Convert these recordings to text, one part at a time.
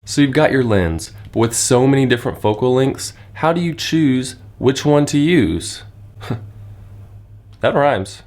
So you've got your lens, but with so many different focal lengths, how do you choose which one to use? That rhymes.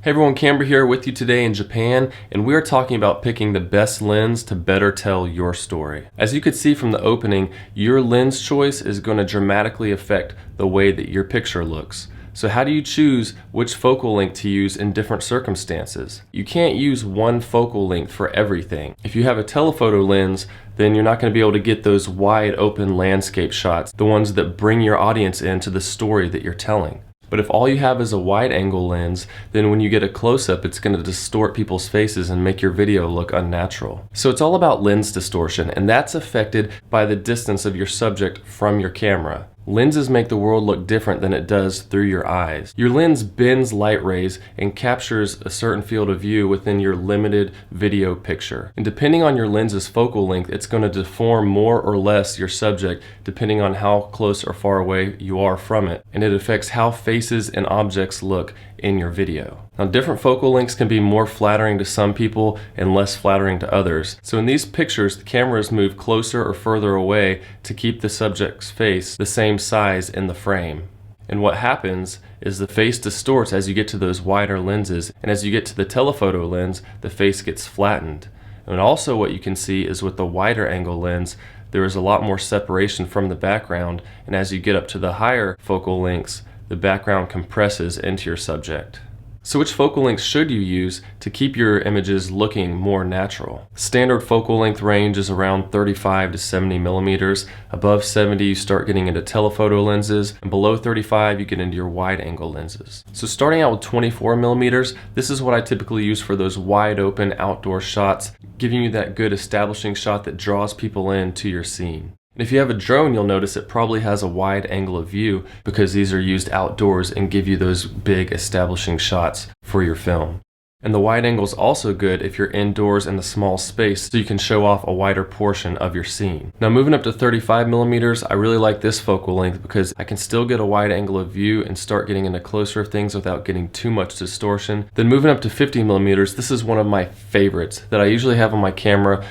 Hey everyone, Camber here with you today in Japan, and we are talking about picking the best lens to better tell your story. As you could see from the opening, your lens choice is going to dramatically affect the way that your picture looks. So how do you choose which focal length to use in different circumstances? You can't use one focal length for everything. If you have a telephoto lens, then you're not going to be able to get those wide open landscape shots, the ones that bring your audience into the story that you're telling. But if all you have is a wide angle lens, then when you get a close-up, it's going to distort people's faces and make your video look unnatural. So it's all about lens distortion, and that's affected by the distance of your subject from your camera. Lenses make the world look different than it does through your eyes. Your lens bends light rays and captures a certain field of view within your limited video picture. And depending on your lens's focal length, it's going to deform more or less your subject depending on how close or far away you are from it. And it affects how faces and objects look in your video. Now, different focal lengths can be more flattering to some people and less flattering to others. So in these pictures, the camera is moved closer or further away to keep the subject's face the same size in the frame. And what happens is the face distorts as you get to those wider lenses, and as you get to the telephoto lens, the face gets flattened. And also what you can see is with the wider angle lens, there is a lot more separation from the background, and as you get up to the higher focal lengths, the background compresses into your subject. So which focal length should you use to keep your images looking more natural? Standard focal length range is around 35 to 70 millimeters. Above 70 you start getting into telephoto lenses, and below 35 you get into your wide angle lenses. So starting out with 24 millimeters, this is what I typically use for those wide open outdoor shots, giving you that good establishing shot that draws people into your scene. And if you have a drone, you'll notice it probably has a wide angle of view because these are used outdoors and give you those big establishing shots for your film. And the wide angle is also good if you're indoors in a small space so you can show off a wider portion of your scene. Now moving up to 35 millimeters, I really like this focal length because I can still get a wide angle of view and start getting into closer things without getting too much distortion. Then moving up to 50 millimeters, this is one of my favorites that I usually have on my camera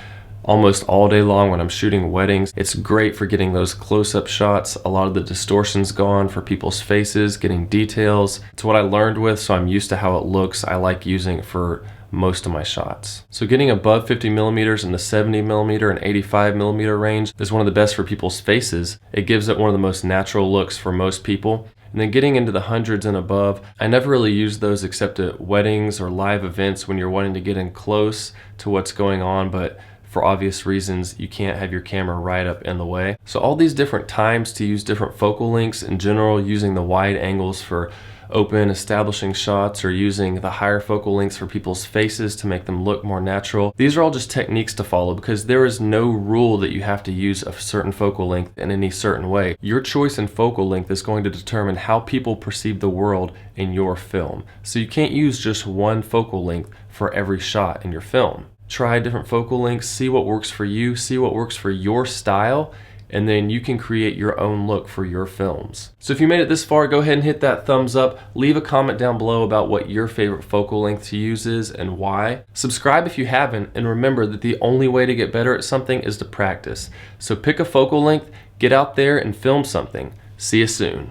almost all day long when I'm shooting weddings. It's great for getting those close-up shots, a lot of the distortion's gone for people's faces, getting details. It's what I learned with, so I'm used to how it looks. I like using it for most of my shots. So getting above 50 millimeters in the 70 millimeter and 85 millimeter range is one of the best for people's faces. It gives it one of the most natural looks for most people. And then getting into the hundreds and above, I never really use those except at weddings or live events when you're wanting to get in close to what's going on, but for obvious reasons, you can't have your camera right up in the way. So all these different times to use different focal lengths in general, using the wide angles for open establishing shots or using the higher focal lengths for people's faces to make them look more natural. These are all just techniques to follow because there is no rule that you have to use a certain focal length in any certain way. Your choice in focal length is going to determine how people perceive the world in your film. So you can't use just one focal length for every shot in your film. Try different focal lengths, see what works for you, see what works for your style, and then you can create your own look for your films. So if you made it this far, go ahead and hit that thumbs up. Leave a comment down below about what your favorite focal length to use is and why. Subscribe if you haven't, and remember that the only way to get better at something is to practice. So pick a focal length, get out there and film something. See you soon.